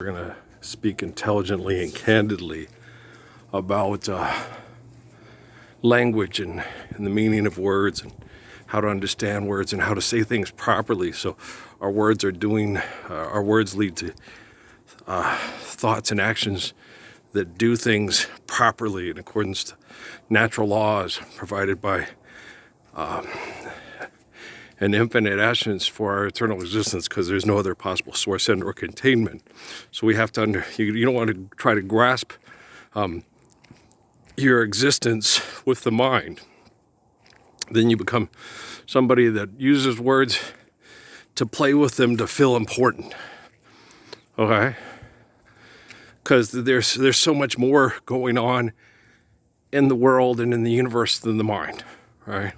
We're going to speak intelligently and candidly about language and the meaning of words and how to understand words and how to say things properly so our words lead to thoughts and actions that do things properly in accordance to natural laws provided by an infinite essence for our eternal existence, because there's no other possible source and or containment. So we have to you don't want to try to grasp your existence with the mind. Then you become somebody that uses words to play with them to feel important. Okay? Because there's so much more going on in the world and in the universe than the mind, right?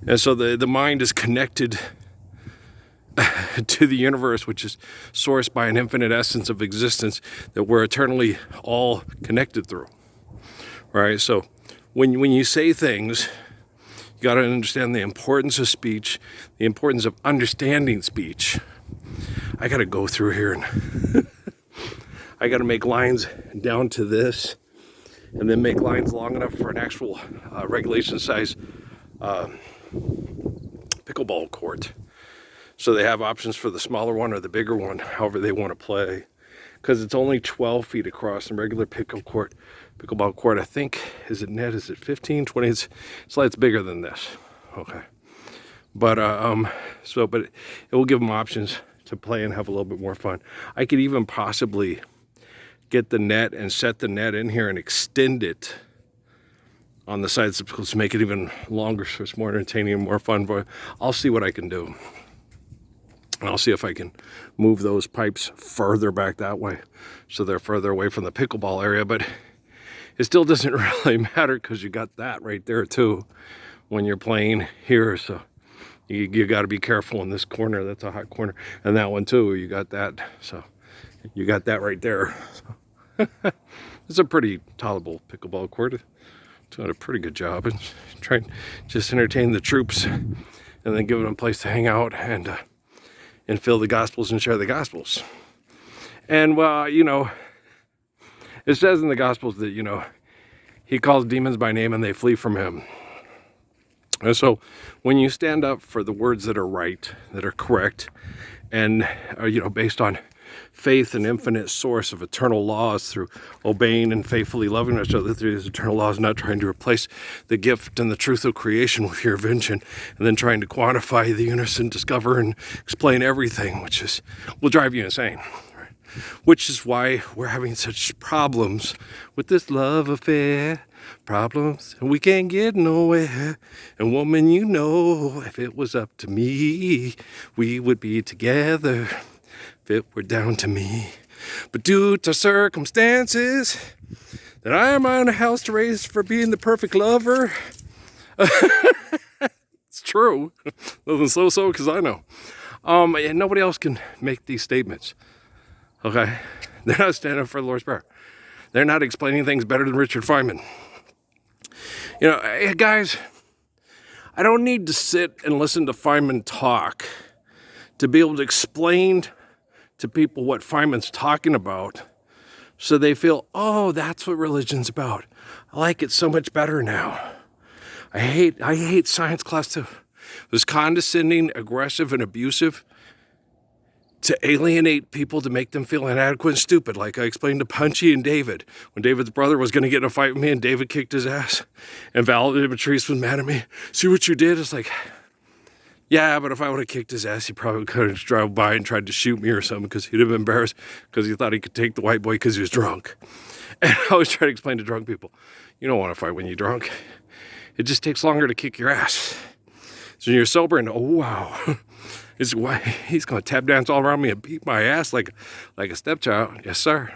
And so the mind is connected to the universe, which is sourced by an infinite essence of existence that we're eternally all connected through, right? So when you say things, you got to understand the importance of speech, the importance of understanding speech. I got to go through here and I got to make lines down to this, and then make lines long enough for an actual regulation size pickleball court. So they have options for the smaller one or the bigger one, however they want to play. Because it's only 12 feet across, and regular pickleball court, I think, is it 15, 20? It's slightly bigger than this. Okay. But it will give them options to play and have a little bit more fun. I could even possibly get the net and set the net in here and extend it on the sides to make it even longer, so it's more entertaining and more fun. But I'll see what I can do. And I'll see if I can move those pipes further back that way so they're further away from the pickleball area. But it still doesn't really matter, because you got that right there too when you're playing here. So you got to be careful in this corner. That's a hot corner. And that one too, you got that. So you got that right there. So it's a pretty tolerable pickleball court. Doing a pretty good job and trying to just entertain the troops, and then give them a place to hang out and fill the Gospels and share the Gospels. And it says in the Gospels that he calls demons by name and they flee from him. And so when you stand up for the words that are right, that are correct, and are based on faith and infinite source of eternal laws through obeying and faithfully loving each other through these eternal laws, not trying to replace the gift and the truth of creation with your invention, and then trying to quantify the universe and discover and explain everything, which will drive you insane. Right? Which is why we're having such problems with this love affair. Problems, and we can't get nowhere. And woman, if it was up to me, we would be together. If it were down to me. But due to circumstances that I am on a house to raise for being the perfect lover. It's true. Nothing so because I know. And nobody else can make these statements. Okay? They're not standing up for the Lord's Prayer. They're not explaining things better than Richard Feynman. Hey, guys, I don't need to sit and listen to Feynman talk to be able to explain to people what Feynman's talking about, so they feel, oh, that's what religion's about. I like it so much better now. I hate science class too. It was condescending, aggressive, and abusive to alienate people, to make them feel inadequate and stupid. Like I explained to Punchy and David, when David's brother was going to get in a fight with me and David kicked his ass, and Valerie Patrice was mad at me. See what you did? It's like, yeah, but if I would have kicked his ass, he probably could have drove by and tried to shoot me or something, because he'd have been embarrassed because he thought he could take the white boy because he was drunk. And I always try to explain to drunk people, you don't want to fight when you're drunk. It just takes longer to kick your ass. So when you're sober and, oh, wow, he's going to tap dance all around me and beat my ass like a stepchild. Yes, sir.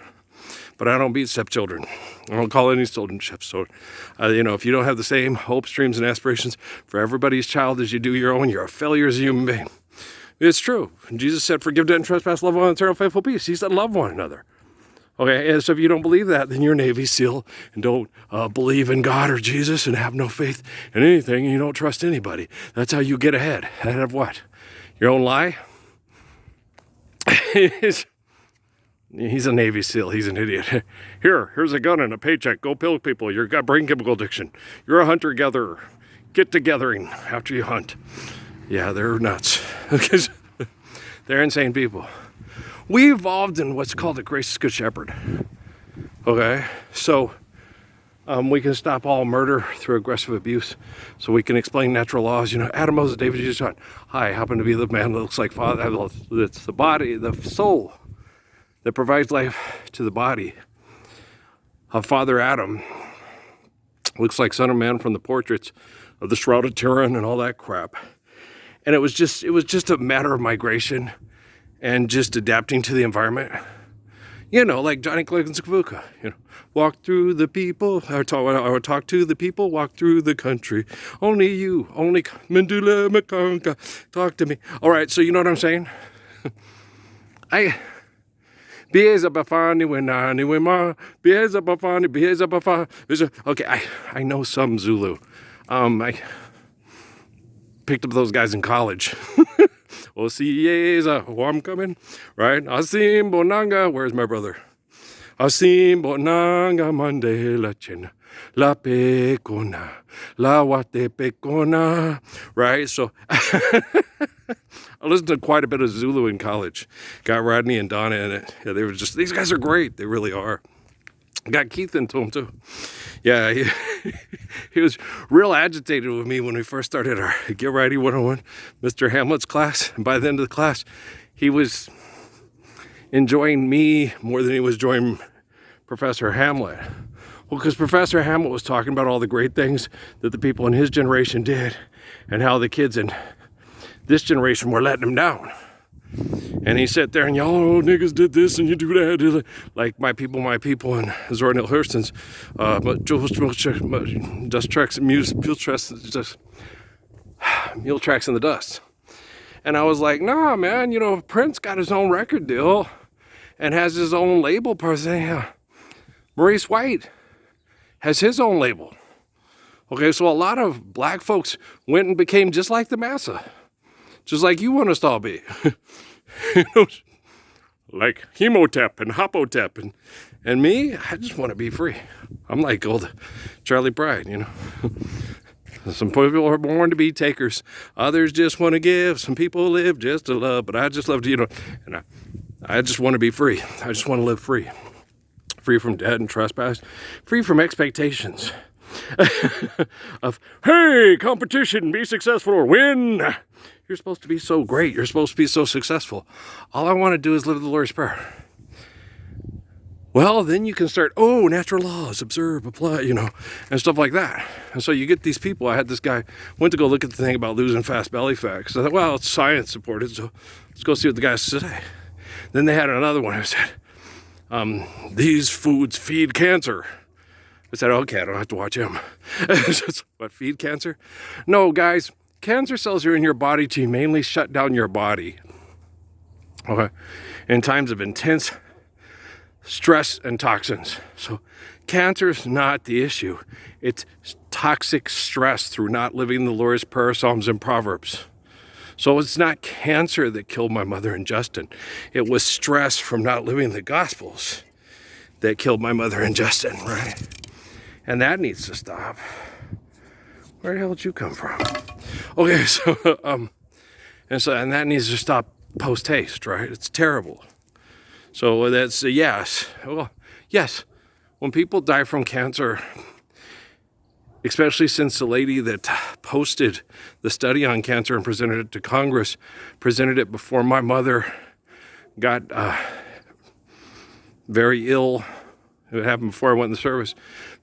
But I don't beat stepchildren. I don't call any children stepchildren. If you don't have the same hopes, dreams, and aspirations for everybody's child as you do your own, you're a failure as a human being. It's true. Jesus said, forgive debt and trespass, love one, eternal, faithful peace. He said, love one another. Okay, and so if you don't believe that, then you're a Navy SEAL and don't believe in God or Jesus and have no faith in anything, and you don't trust anybody. That's how you get ahead. Ahead of what? Your own lie? He's a Navy SEAL. He's an idiot. Here's a gun and a paycheck. Go kill people. You've got brain chemical addiction. You're a hunter-gatherer. Get togethering after you hunt. Yeah, they're nuts. They're insane people. We evolved in what's called a gracious good shepherd. Okay, so we can stop all murder through aggressive abuse. So we can explain natural laws. You know, Adam, Moses, David, Jesus, John. I happen to be the man that looks like Father. It's the body, the soul that provides life to the body. Father Adam looks like Son of Man from the portraits of the Shroud of Turin and all that crap. And it was just a matter of migration and just adapting to the environment. You know, like Johnny Clegg and Skavuka, you know, walk through the people, I would talk to the people, walk through the country. Only you, only Mandula Makanka, talk to me. All right, so you know what I'm saying? Bieza bafani wenani wema, bieza bafani. Okay, I know some Zulu. I picked up those guys in college. Osieza, oh, I'm coming, right? Asim bonanga, where's my brother? Asim bonanga mande la chena, la pecona, la wate pecona, right? So I listened to quite a bit of Zulu in college. Got Rodney and Donna in it. Yeah, they were just, these guys are great. They really are. Got Keith into them too. Yeah, he was real agitated with me when we first started our Get Righty 101, Mr. Hamlet's class. And by the end of the class, he was enjoying me more than he was enjoying Professor Hamlet. Well, because Professor Hamlet was talking about all the great things that the people in his generation did and how the kids in this generation were letting him down. And he sat there and yelled, oh, niggas did this and you do that. Like my people, and Zora Neale Hurston's dust tracks, mule tracks in the dust. And I was like, nah, man, you know, Prince got his own record deal and has his own label person. Yeah. Maurice White has his own label. Okay, so a lot of black folks went and became just like the massa. Just like you want us to all be. You know, like Hemotep and Hopotep and me, I just want to be free. I'm like old Charlie Pride, you know. Some people are born to be takers. Others just want to give. Some people live just to love. But I just love to, you know, and I just want to be free. I just want to live free. Free from debt and trespass. Free from expectations. Of, hey, competition, be successful or win. You're supposed to be so great. You're supposed to be so successful. All I want to do is live the Lord's Prayer. Well, then you can start, oh, natural laws, observe, apply, you know, and stuff like that. And so you get these people. I had this guy, went to go look at the thing about losing fast belly fat. I thought, well, it's science supported, so let's go see what the guys say. Then they had another one who said, these foods feed cancer. I said, okay, I don't have to watch him. What, feed cancer? No, guys. Cancer cells are in your body to mainly shut down your body. Okay. In times of intense stress and toxins. So cancer is not the issue. It's toxic stress through not living the Lord's Prayer, Psalms, and Proverbs. So it's not cancer that killed my mother and Justin. It was stress from not living the Gospels that killed my mother and Justin, right? And that needs to stop. Where the hell did you come from? Okay, so and that needs to stop post haste, right? It's terrible. So that's a yes. Well, yes. When people die from cancer, especially since the lady that posted the study on cancer and presented it to Congress, presented it before my mother got very ill. It happened before I went in the service.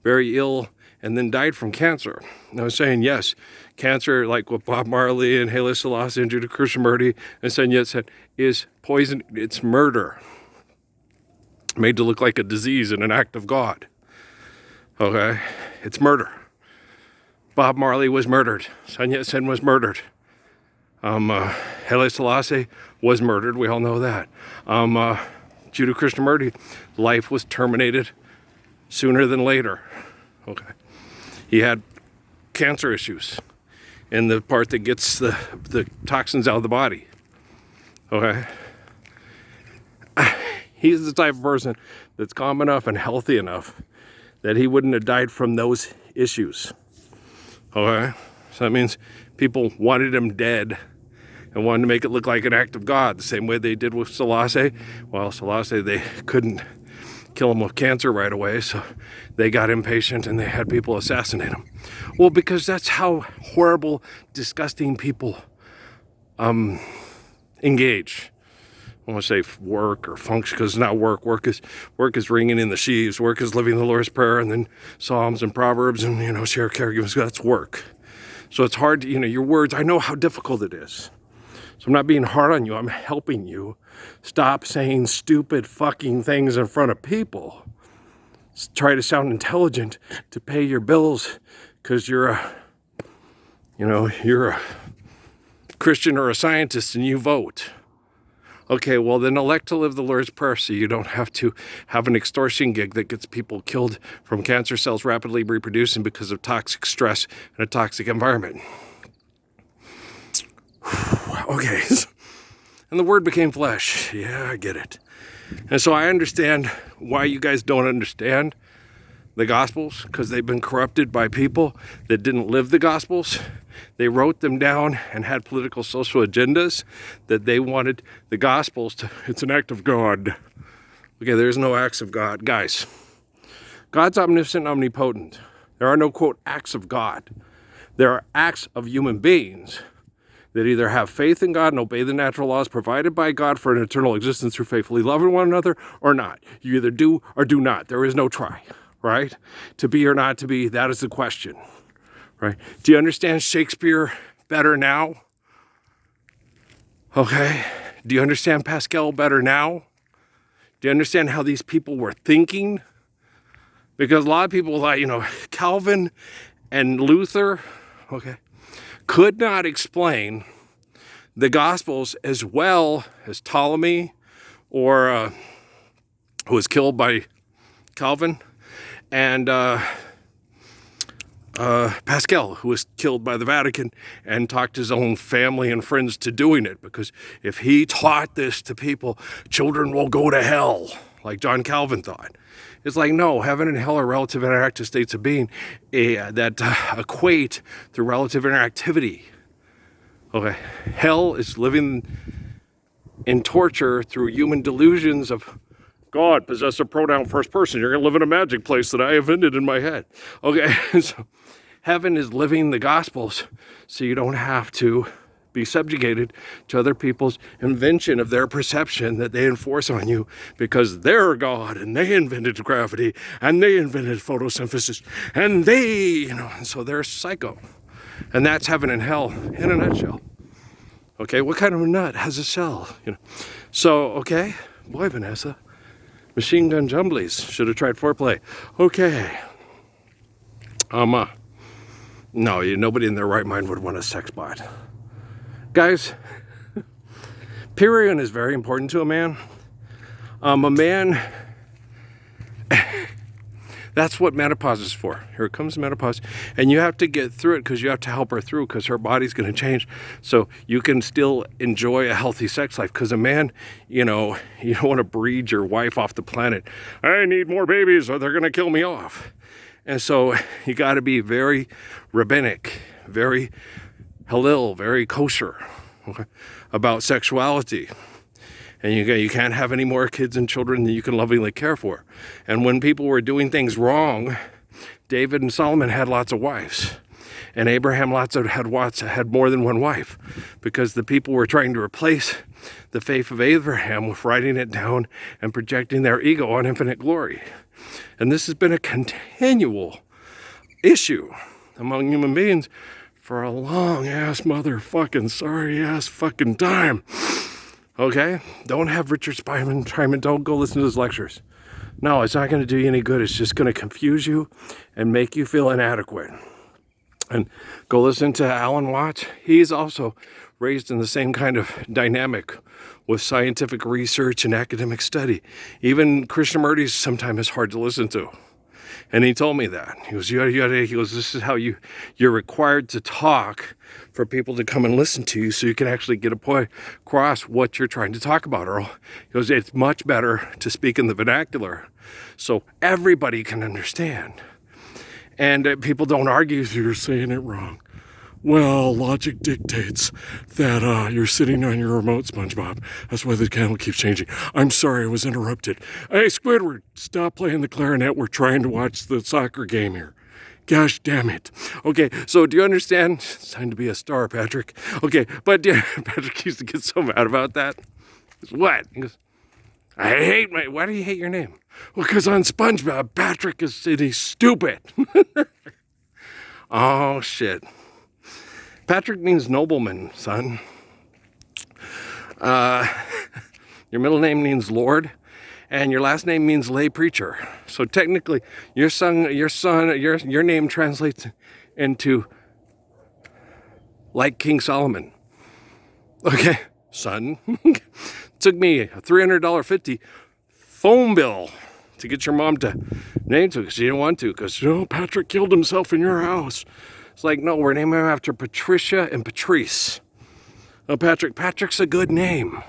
Very ill, and then died from cancer. And I was saying, yes, cancer, like with Bob Marley and Haile Selassie and Judah Krishnamurti, and saying, yes, said, is poison. It's murder. Made to look like a disease and an act of God. Okay? It's murder. Bob Marley was murdered. Sun Yat-sen was murdered. Haile Selassie was murdered. We all know that. Judah Krishnamurti, life was terminated sooner than later. Okay. He had cancer issues in the part that gets the toxins out of the body. Okay. He's the type of person that's calm enough and healthy enough that he wouldn't have died from those issues. Okay? So that means people wanted him dead and wanted to make it look like an act of God, the same way they did with Selassie. Well, Selassie, they couldn't kill him with cancer right away, so they got impatient and they had people assassinate him. Well, because that's how horrible, disgusting people engage. I want to say work or function, because it's not work. Work is ringing in the sheaves. Work is living the Lord's Prayer and then Psalms and Proverbs and, share caregivers. That's work. So it's hard to, your words, I know how difficult it is. So I'm not being hard on you. I'm helping you stop saying stupid fucking things in front of people. Try to sound intelligent to pay your bills because you're a Christian or a scientist and you vote. Okay, well then elect to live the Lord's Prayer so you don't have to have an extortion gig that gets people killed from cancer cells rapidly reproducing because of toxic stress and a toxic environment. Okay, and the Word became flesh. Yeah, I get it. And so I understand why you guys don't understand the Gospels, because they've been corrupted by people that didn't live the Gospels. They wrote them down and had political, social agendas that they wanted the Gospels to, it's an act of God. Okay, there's no acts of God. Guys, God's omniscient, omnipotent. There are no, quote, acts of God. There are acts of human beings that either have faith in God and obey the natural laws provided by God for an eternal existence through faithfully loving one another or not. You either do or do not. There is no try, right? To be or not to be, that is the question, right? Do you understand Shakespeare better now? Okay. Do you understand Pascal better now? Do you understand how these people were thinking? Because a lot of people like, Calvin and Luther, okay, could not explain the Gospels as well as Ptolemy, or who was killed by Calvin, and Pascal, who was killed by the Vatican and talked his own family and friends to doing it, because if he taught this to people, children will go to hell, like John Calvin thought. It's like, no, heaven and hell are relative interactive states of being that equate through relative interactivity. Okay, hell is living in torture through human delusions of God, possessive pronoun, first person. You're going to live in a magic place that I invented in my head. Okay, so heaven is living the Gospels so you don't have to be subjugated to other people's invention of their perception that they enforce on you because they're God and they invented gravity and they invented photosynthesis and they, and so they're psycho. And that's heaven and hell in a nutshell. Okay, what kind of a nut has a shell? So, okay, boy, Vanessa, machine gun jumblies, should have tried foreplay. Okay. No, nobody in their right mind would want a sex bot. Guys, period is very important to a man. That's what menopause is for. Here comes menopause. And you have to get through it because you have to help her through because her body's going to change. So you can still enjoy a healthy sex life. Because a man, you don't want to breed your wife off the planet. I need more babies or they're going to kill me off. And so you got to be very rabbinic, very halal, very kosher, okay, about sexuality. And you can't have any more kids and children than you can lovingly care for. And when people were doing things wrong, David and Solomon had lots of wives. And Abraham had more than one wife. Because the people were trying to replace the faith of Abraham with writing it down and projecting their ego on infinite glory. And this has been a continual issue among human beings for a long ass motherfucking sorry ass fucking time. Okay? Don't have Richard Steinman, don't go listen to his lectures. No, it's not going to do you any good. It's just going to confuse you and make you feel inadequate. And go listen to Alan Watts. He's also raised in the same kind of dynamic with scientific research and academic study. Even Krishnamurti sometimes is hard to listen to. And he told me that. He goes, he goes, this is how you're required to talk for people to come and listen to you so you can actually get a point across what you're trying to talk about, Earl. He goes, it's much better to speak in the vernacular so everybody can understand. And people don't argue if you're saying it wrong. Well, logic dictates that you're sitting on your remote, SpongeBob. That's why the channel keeps changing. I'm sorry, I was interrupted. Hey, Squidward, stop playing the clarinet. We're trying to watch the soccer game here. Gosh damn it. Okay, so do you understand? It's time to be a star, Patrick. Okay, but Patrick used to get so mad about that. He goes, what? He goes, why do you hate your name? Well, because on SpongeBob, Patrick is he's stupid. Oh, shit. Patrick means nobleman, son. Your middle name means Lord, and your last name means lay preacher. So technically, your name translates into like King Solomon. Okay, son. Took me a $350 phone bill to get your mom to name to, because she didn't want to, because Patrick killed himself in your house. It's like, no, we're naming him after Patricia and Patrice. No, Patrick's a good name.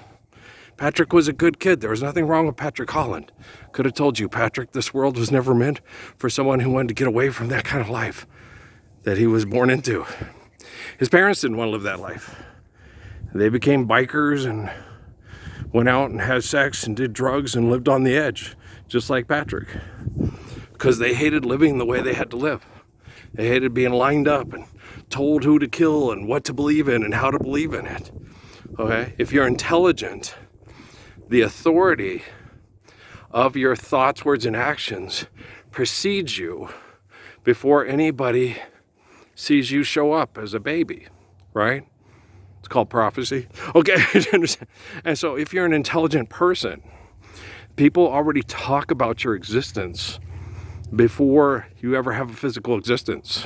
Patrick was a good kid. There was nothing wrong with Patrick Holland. Could have told you, Patrick, this world was never meant for someone who wanted to get away from that kind of life that he was born into. His parents didn't want to live that life. They became bikers and went out and had sex and did drugs and lived on the edge, just like Patrick, because they hated living the way they had to live. They hated being lined up and told who to kill and what to believe in and how to believe in it. Okay? If you're intelligent, the authority of your thoughts, words, and actions precedes you before anybody sees you show up as a baby, right? It's called prophecy. Okay, and so if you're an intelligent person, people already talk about your existence before you ever have a physical existence.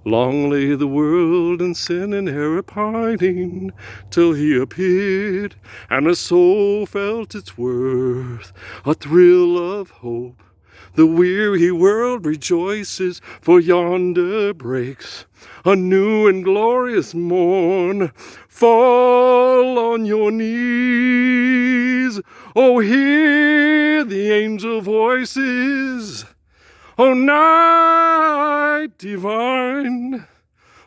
Long lay the world in sin and error pining, till he appeared, and the soul felt its worth, a thrill of hope. The weary world rejoices, for yonder breaks a new and glorious morn. Fall on your knees, oh, hear the angel voices. O night divine,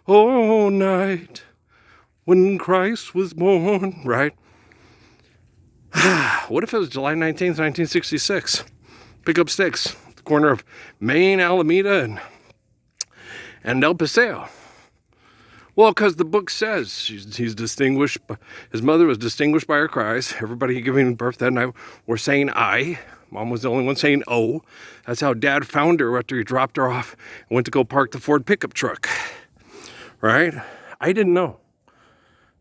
O night when Christ was born, right? What if it was July 19th, 1966? Pick up sticks, the corner of Main, Alameda, and El Paseo. Well, because the book says he's distinguished. His mother was distinguished by her cries. Everybody giving birth that night were saying I. Mom was the only one saying oh. That's how Dad found her after he dropped her off and went to go park the Ford pickup truck. Right? I didn't know.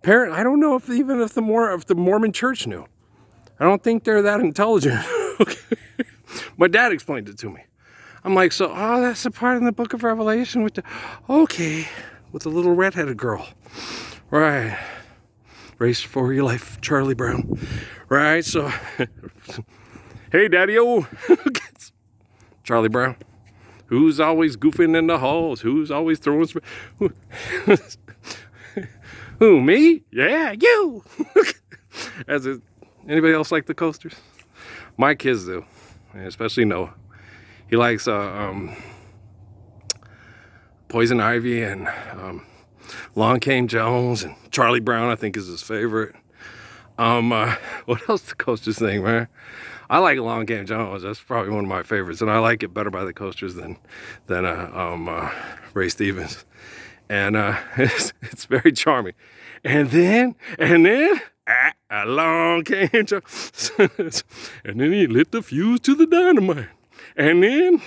I don't know if the Mormon church knew. I don't think they're that intelligent. Okay. My dad explained it to me. I'm like, that's the part in the book of Revelation with the little redheaded girl. Right. Race for your life, Charlie Brown. Right, so... Hey, Daddy-o. Charlie Brown. Who's always goofing in the halls? Who's always throwing... Who, me? Yeah, you. Anybody else like the coasters? My kids do. Especially Noah. He likes Poison Ivy and Long Came Jones, and Charlie Brown, I think, is his favorite. What else the coasters thing, man? I like Long Came Jones. That's probably one of my favorites, and I like it better by the coasters than Ray Stevens. And it's very charming. And then along came Jones, and then he lit the fuse to the dynamite. And then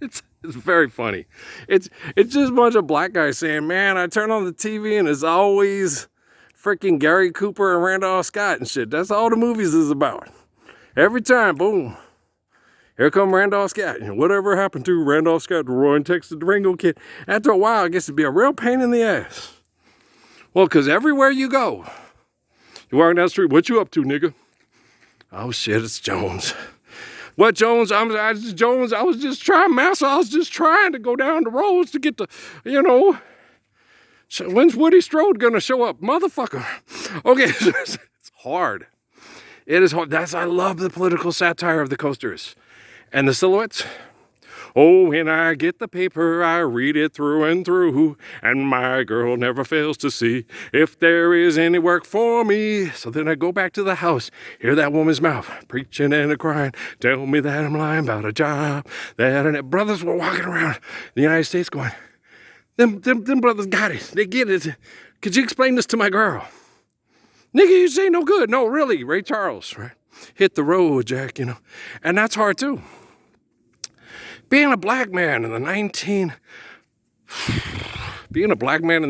it's very funny. It's just a bunch of black guys saying, man, I turn on the TV and it's always freaking Gary Cooper and Randolph Scott and shit. That's all the movies is about. Every time, boom, here come Randolph Scott. And whatever happened to Randolph Scott, the Roy and Texas Durango Kid? After a while, it gets to be a real pain in the ass. Well, because everywhere you go, you're walking down the street, what you up to, nigga? Oh, shit, it's Jones. What, Jones? Jones, I was just trying, Massa. I was just trying to go down the roads to get the, you know. So when's Woody Strode gonna show up? Motherfucker. Okay, it's hard. It is hard. I love the political satire of the coasters. And the silhouettes. Oh, when I get the paper, I read it through and through, and my girl never fails to see if there is any work for me. So then I go back to the house, hear that woman's mouth, preaching and crying, tell me that I'm lying about a job. That brothers were walking around the United States going, them brothers got it. They get it. Could you explain this to my girl? Nigga, you say no good. No, really, Ray Charles, right? Hit the road, Jack, you know. And that's hard too. Being a black man in the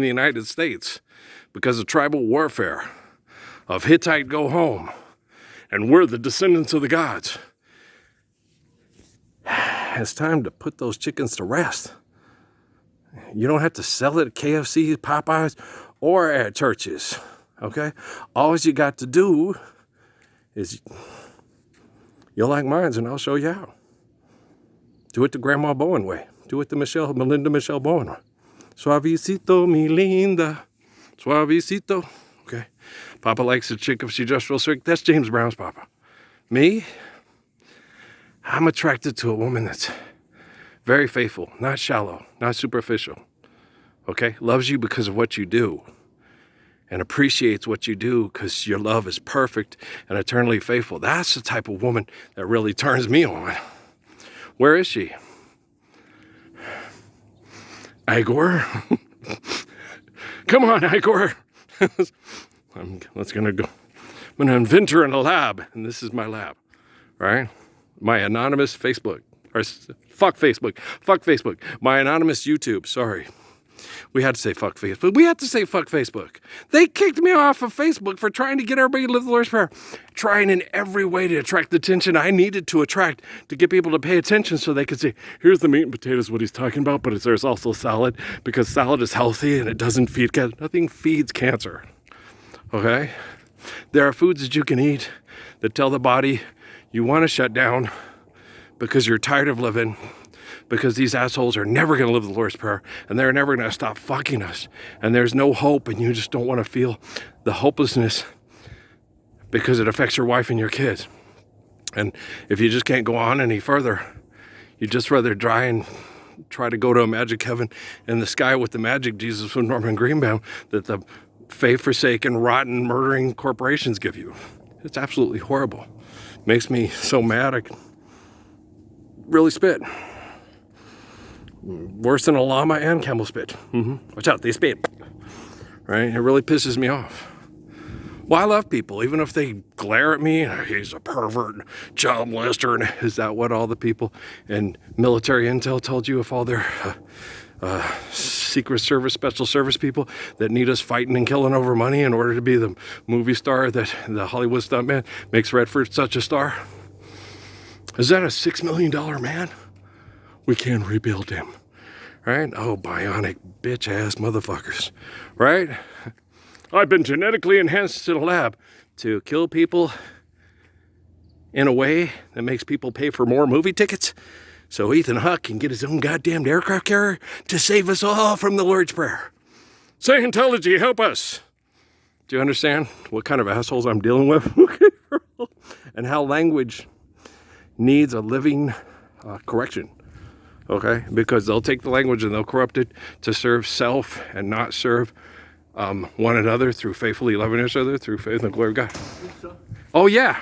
United States because of tribal warfare, of Hittite go home, and we're the descendants of the gods. It's time to put those chickens to rest. You don't have to sell it at KFC, Popeyes, or at churches, okay? All you got to do is, you'll like mine and I'll show you how. Do it the Grandma Bowen way. Do it the Melinda Michelle Bowen way. Suavecito, mi linda. Suavecito. Okay. Papa likes a chick if she dressed real slick. That's James Brown's Papa. Me, I'm attracted to a woman that's very faithful, not shallow, not superficial. Okay? Loves you because of what you do. And appreciates what you do because your love is perfect and eternally faithful. That's the type of woman that really turns me on. Where is she? Igor? Come on, Igor. I'm gonna invent her in a lab, and this is my lab, right? My anonymous Facebook, or fuck Facebook. My anonymous YouTube, sorry. We had to say fuck Facebook. We had to say fuck Facebook. They kicked me off of Facebook for trying to get everybody to live the Lord's Prayer. Trying in every way to attract the attention I needed to attract to get people to pay attention so they could say, here's the meat and potatoes, what he's talking about, but there's also salad because salad is healthy and it doesn't feed cancer. Nothing feeds cancer, okay? There are foods that you can eat that tell the body you want to shut down because you're tired of living, because these assholes are never going to live the Lord's Prayer, and they're never going to stop fucking us, and there's no hope, and you just don't want to feel the hopelessness because it affects your wife and your kids. And if you just can't go on any further, you'd just rather try to go to a magic heaven in the sky with the magic Jesus from Norman Greenbaum that the faith-forsaken, rotten, murdering corporations give you. It's absolutely horrible. Makes me so mad I can really spit. Worse than a llama and camel spit. Watch out, they spit. Right? It really pisses me off. Well, I love people, even if they glare at me, he's a pervert, child molester, and is that what all the people in military intel told you, if all their Secret Service, Special Service people that need us fighting and killing over money in order to be the movie star that the Hollywood stuntman makes Redford such a star? Is that a $6 million man? We can rebuild him, right? Oh, bionic bitch-ass motherfuckers, right? I've been genetically enhanced in a lab to kill people in a way that makes people pay for more movie tickets so Ethan Huck can get his own goddamn aircraft carrier to save us all from the Lord's Prayer. Scientology, help us. Do you understand what kind of assholes I'm dealing with? And how language needs a living correction. Okay, because they'll take the language and they'll corrupt it to serve self and not serve one another through faithfully loving each other through faith and the glory of God. Oh yeah,